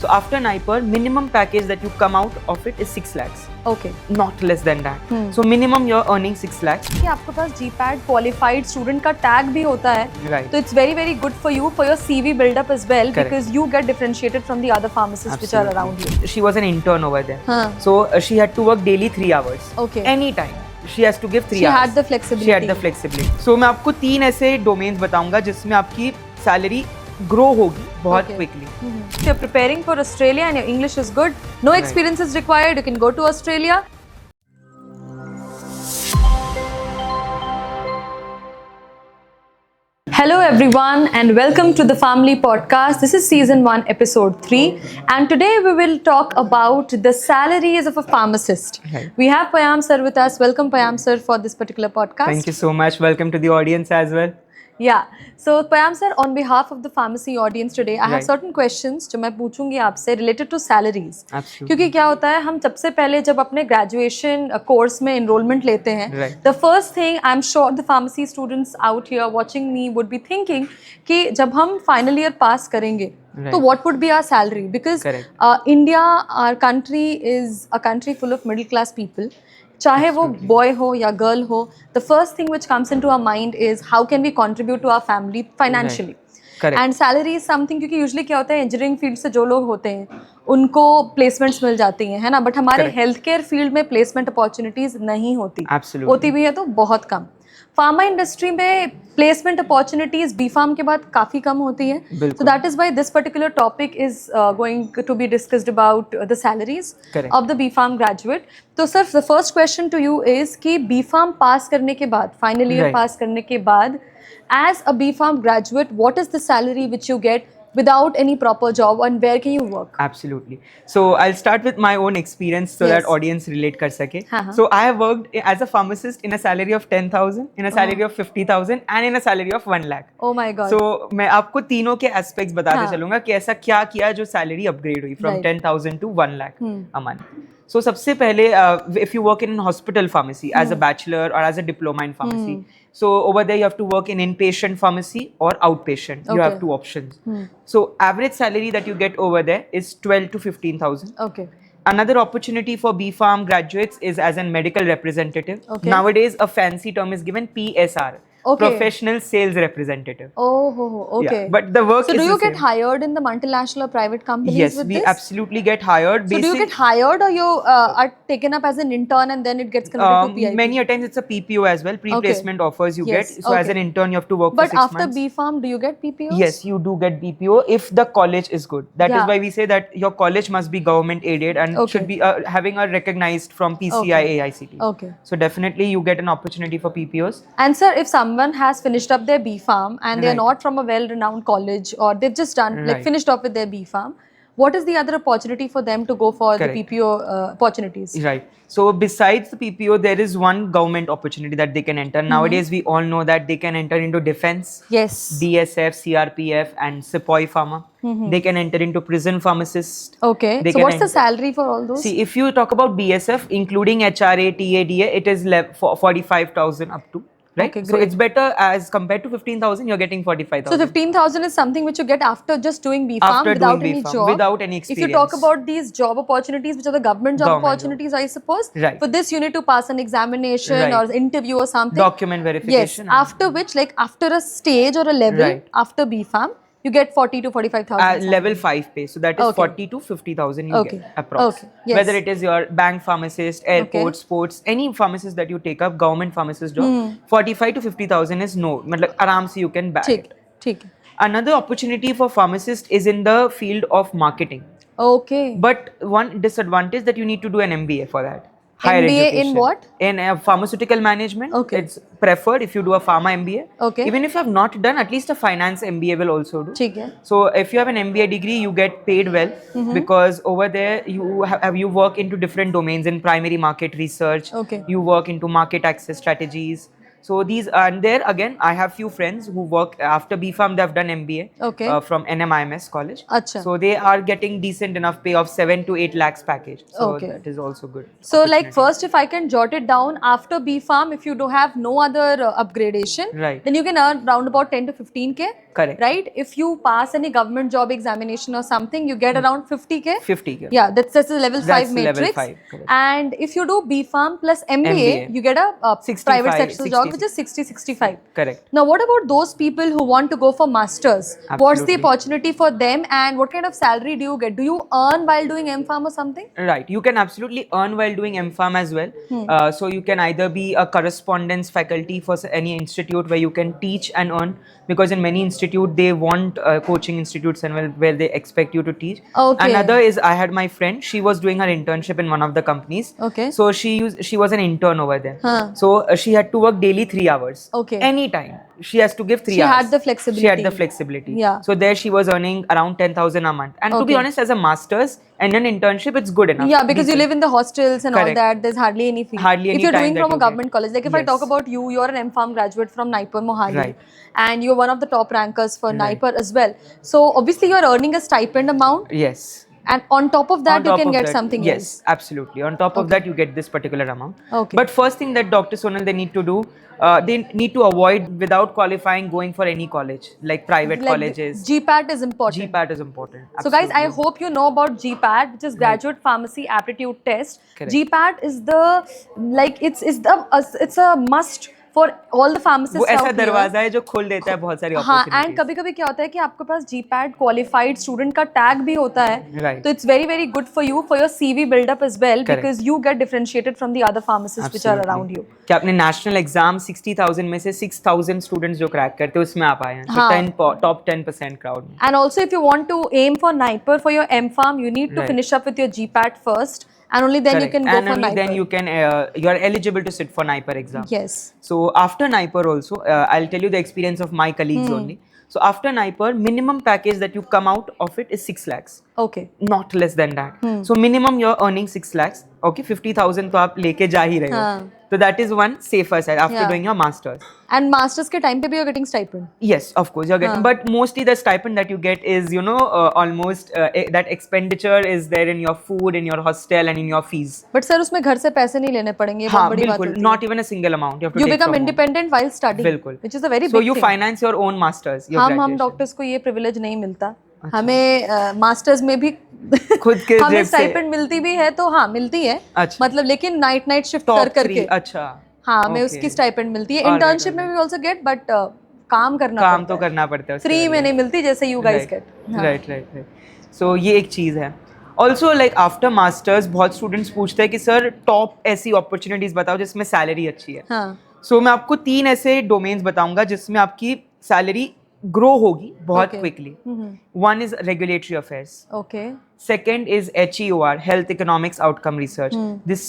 So after NIPER, minimum package that you come out of it is 6 lakhs. Okay. Not less than that. So minimum you're earning 6 lakhs. कि आपके पास GPAT qualified student का tag भी होता है, Right. तो it's very very good for you for your CV build up as well. Correct. Because you get differentiated from the other pharmacists which are around you. She was an intern over there. हाँ. So she had to work daily 3 hours. Okay. Anytime. She has to give 3 She hours. had the flexibility. She had the flexibility. So मैं आपको 3 ऐसे domains बताऊंगा जिसमें आपकी salary grow होगी बहुत Okay. quickly. If you're preparing for Australia and your English is good, no Right. experience is required, you can go to Australia. Hello everyone and welcome to the Family Podcast. This is season 1 episode 3 and today we will talk about the salaries of a pharmacist. Right. We have Payam sir with us. Welcome Payam sir for this particular podcast. Thank you so much. Welcome to the audience as well. Yeah. So Payam sir, on behalf of the pharmacy audience today, I have Right. certain questions जो मैं पूछूंगी आपसे related to salaries. Absolutely. क्योंकि क्या होता है, हम सबसे पहले जब अपने ग्रेजुएशन कोर्स में enrollment लेते हैं, Right. the first thing I'm sure the pharmacy students out here watching me would be thinking कि जब हम final year pass करेंगे, Right. तो what would be our salary? Because Correct. India, our country is a country full of middle class people. चाहे वो boy हो या girl हो, the first thing which comes into our mind is how can we contribute to our family financially. Correct. And salary is something, क्योंकि usually क्या होता है, engineering field से जो लोग होते हैं उनको प्लेसमेंट्स मिल जाती हैं, है ना, बट हमारे Correct. हेल्थ केयर फील्ड में प्लेसमेंट अपॉर्चुनिटीज नहीं होती. Absolutely. होती भी है तो बहुत कम. फार्मा इंडस्ट्री में प्लेसमेंट अपॉर्चुनिटीज बी फार्म के बाद काफ़ी कम होती है. So that is why this particular topic is going to be discussed about the salaries Correct. of the B Farm graduate. तो sir, the first question to you is कि B Farm पास करने के बाद, final year Right. पास करने के बाद, as a B Farm graduate, what is the salary which you get without any proper job, and where can you work? Absolutely. So I'll start with my own experience so Yes. that audience relate कर सके. हाँ. So I have worked as a pharmacist in a salary of 10,000, in a salary of 50,000 and in a salary of 1 lakh. Oh my God. So मैं आपको तीनों के aspects बताते हाँ. चलूंगा कि ऐसा क्या किया जो सैलरी अपग्रेड हुई from Right. 10,000 to 1 lakh a month. So सबसे पहले if you work in hospital pharmacy as a bachelor or as a diploma in pharmacy, so over there you have to work in inpatient pharmacy or outpatient. You have Okay. 2 options. So average salary that you get over there is 12 to 15,000. Okay. Another opportunity for B Farm graduates is as a medical representative. Okay. Nowadays a fancy term is given PSR. Okay. Professional sales representative. Oh, okay. Yeah, but the work So is do you the get same. hired in the multinational or private companies Yes, with we this? absolutely get hired. So do you get hired, or you are taken up as an intern and then it gets converted to PIP? Many a times it's a PPO as well, pre-placement offers you Yes, get. So as okay. an intern you have to work But for 6 after months. B Farm, do you get PPOs? Yes, you do get BPO if the college is good. That is Yeah. why we say that your college must be government aided and Okay. should be having a recognized from PCI AICT. Okay. So definitely you get an opportunity for PPOs. And sir, if someone has finished up their B Farm and they're Right. not from a well-renowned college, or they've just done like Right. finished off with their B Farm, what is the other opportunity for them to go for Correct. the PPO opportunities? Right. So besides the PPO, there is one government opportunity that they can enter. Nowadays, we all know that they can enter into defense, Yes. BSF, CRPF, and Sepoy Pharma. They can enter into prison pharmacist. Okay. They So can what's the salary for all those? See, if you talk about BSF, including HRA, TADA, it is 45,000 up to. Right. Okay, So great. it's better as compared to 15,000. You're getting 45,000. So 15,000 is something which you get after just doing B Farm After without doing any B.Pharm, job. without any If you talk experience. about these job opportunities, which are the government job Government job. opportunities, I suppose. Right. For this, you need to pass an examination Right. or interview or something. Document Yes. verification. After which, like after a stage or a level, Right. after B Farm, you get 40 to 45,000. Level 5 pay, so that is Okay. 40 to 50,000 you Okay. get approx. Okay. Yes. Whether it is your bank pharmacist, airport, Okay. sports, any pharmacist that you take up, government pharmacist job, 45 to 50,000 is no, मतलब आराम से you can bag ठीक it. ठीक है. Another opportunity for pharmacist is in the field of marketing, Okay. but one disadvantage that you need to do an MBA for that. Higher MBA in education. what? In pharmaceutical management. Okay. It's preferred if you do a pharma MBA. Okay. Even if you have not done, at least a finance MBA will also do. ठीक है. So if you have an MBA degree, you get paid well because over there you work into different domains in primary market research. Okay. You work into market access strategies. So these and there again, I have few friends who work after B Farm. They have done MBA Okay. from NMIMS college. अच्छा. So they are getting decent enough pay of 7 to 8 lakhs package. So Okay. that is also good. So like opportunity. first, if I can jot it down, after B Farm, if you do have no other upgradation, Right. then you can earn round about 10 to 15K. Correct. right? If you pass any government job examination or something, you get around 50K. 50K. Yeah, that's a level 5 That's level matrix. 5, correct. And if you do B.Pharm plus MBA, MBA, you get a private 65, sector job, 60, which is 60-65. Correct. Now, what about those people who want to go for masters? What's the Absolutely. opportunity for them, and what kind of salary do you get? Do you earn while doing M.Pharm or something? Right, you can absolutely earn while doing M.Pharm as well. So you can either be a correspondence faculty for any institute where you can teach and earn, because in many institute they want coaching institutes and where they expect you to teach. Okay. Another is, I had my friend, she was doing her internship in one of the companies. Okay. So she was an intern over there. Huh. So she had to work daily 3 hours. Okay. Anytime. She has to give 3 She hours. had the flexibility. She had the flexibility. Yeah. So there she was earning around 10,000 a month. And to be Okay. honest, as a master's and an internship, it's good enough. Yeah, because you Decent. live in the hostels and all Correct. that. There's hardly any fee. Hardly if any you're time doing that from a you get. government college, like if I Yes. talk about you, you're an M.Pharm graduate from Naipur Mohali, Right. and you're one of the top rankers for Right. Naipur as well. So obviously you're earning a stipend amount, Yes. and on top of that On you top can of get that, something yes, else. absolutely. On top of Okay. that, you get this particular amount. Okay. But first thing that Dr. Sonal, they need to do, they need to avoid, without qualifying, going for any college, like private Like colleges. GPAT is important. GPAT is important. So guys, I absolutely. hope you know about GPAT, which is Graduate Pharmacy Aptitude Test. Correct. GPAT is the, like, it's a must for all the वो pharmacists ऐसा out here. दरवाजा है जो खोल देता है बहुत सारी हाँ, एंड opportunities. कभी कभी क्या होता है कि आपके पास GPAT क्वालिफाइड स्टूडेंट का टैग भी होता है, Right. तो it's very very good for you for your CV build-up as well, Correct. because you get differentiated from the other pharmacists which are Absolutely. around you. कि आपने national exam 60,000 में से 6,000 students जो crack करते हैं उसमें आप आए हैं, हाँ. टॉप 10% क्राउड में. And also, if you want to aim for Naipur for your M.Pharm, you need to Right. finish up with your GPAT first, and only then Correct. you can go And for only Naipur. then you can you are eligible to sit for Naipur exam. Yes. So after Naipur also, I'll tell you the experience of my colleagues only. So after Naipur, minimum package that you come out of it is 6 lakhs. Okay. Not less than that. So minimum you're earning 6 lakhs. Okay, 50,000 तो आप लेके जा ही रहे हो. हाँ. So that is one safer side after Yeah. doing your masters. And masters के time पे भी you're getting stipend. Yes, of course you're getting, but mostly the stipend that you get is, you know, almost that expenditure is there in your food, in your hostel, and in your fees. But sir, उसमें घर से पैसे नहीं लेने पड़ेंगे, ये हाँ, बहुत बड़ी बात बिल्कुल. होती है. Not even a single amount. You have to You take become from home. independent while studying, बिल्कुल. which is a very So big you thing. finance your own masters. Your हम graduation. डॉक्टर्स को ये privilege नहीं मिलता. हमें masters में भी खुद के हमें जेब से. स्टाइपेंड मिलती भी है, तो हाँ मिलती है. अच्छा. मतलब लेकिन नाइट शिफ्ट Top कर 3. करके. अच्छा. हाँ, हमें Okay. उसकी स्टाइपेंड मिलती है. Alright, इंटर्नशिप में भी ऑल्सो गेट, बट काम करना काम पड़ता तो है. करना पड़ता है. फ्री में नहीं मिलती जैसे यू गाइस गेट. राइट. सो ये एक चीज़ है. ऑल्सो लाइक आफ्टर मास्टर्स बहुत स्टूडेंट्स पूछते हैं कि सर टॉप ऐसी अपॉर्चुनिटीज बताओ जिसमें सैलरी अच्छी है. हाँ. सो मैं आपको 3 ऐसे डोमेन्स बताऊंगा जिसमें आपकी सैलरी ग्रो होगी बहुत Okay. Quickly. One is regulatory affairs. Okay. Second is HEOR, Health Economics Outcome Research. This,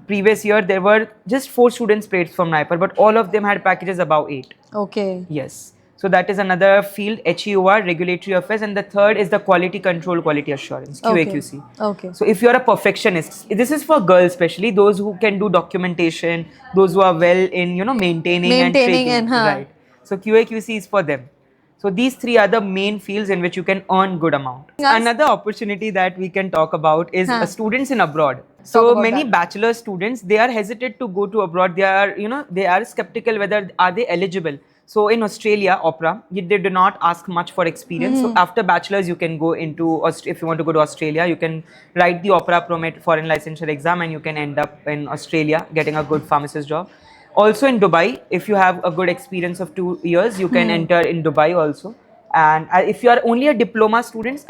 previous year there were just 4 students placed from Naipur, but all of them had packages above 8. Okay. Yes. So that is another field, HEOR, Regulatory Affairs, and the third is the Quality Control, Quality Assurance, QAQC. Okay. So if you are a perfectionist, this is for girls especially, those who can do documentation, those who are well in, maintaining and tracking. and, हाँ. Right. So QAQC is for them. So these 3 are the main fields in which you can earn good amount. Yes. Another opportunity that we can talk about is students in abroad. Talk So about many that. bachelor students, they are hesitant to go to abroad. They are, they are skeptical whether are they eligible. So in Australia, Opera, they do not ask much for experience. So after bachelor's, you can go into, if you want to go to Australia, you can write the Opera Promet foreign licensure exam and you can end up in Australia getting a good pharmacist job. Also in Dubai, if you have a good experience of 2 years, you can enter in Dubai also. And if you are only a diploma students,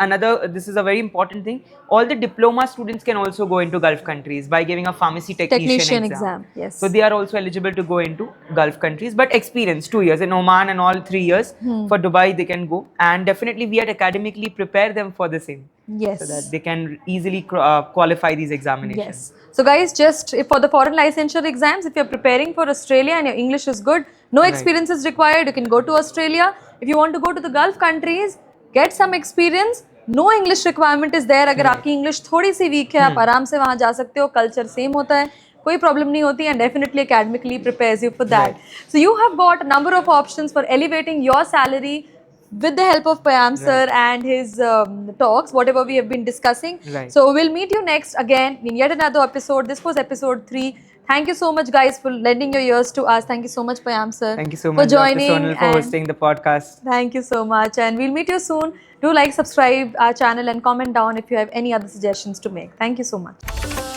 this is a very important thing. All the diploma students can also go into Gulf countries by giving a pharmacy technician exam. Yes. So they are also eligible to go into Gulf countries, but experience 2 years in Oman and all 3 years. For Dubai they can go, and definitely we had academically prepare them for the same, Yes. so that they can easily qualify these examinations. Yes. So guys, just for the foreign licensure exams, if you're preparing for Australia and your English is good, no experience is required, you can go to Australia. If you want to go to the Gulf countries, get some experience. No English requirement is there. अगर आपकी English थोड़ी सी weak है, आप आराम से वहाँ जा सकते हो. Culture same होता है, कोई problem नहीं होती, and definitely academically prepares you for that. So you have got a number of options for elevating your salary with the help of Payam sir and his talks, whatever we have been discussing. Right. So we'll meet you next again in yet another episode. This was episode 3. Thank you so much, guys, for lending your ears to us. Thank you so much, Payam sir. Thank you so for much, Dr. joining Sonal, for and- hosting the podcast. Thank you so much, and we'll meet you soon. Do like, subscribe our channel, and comment down if you have any other suggestions to make. Thank you so much.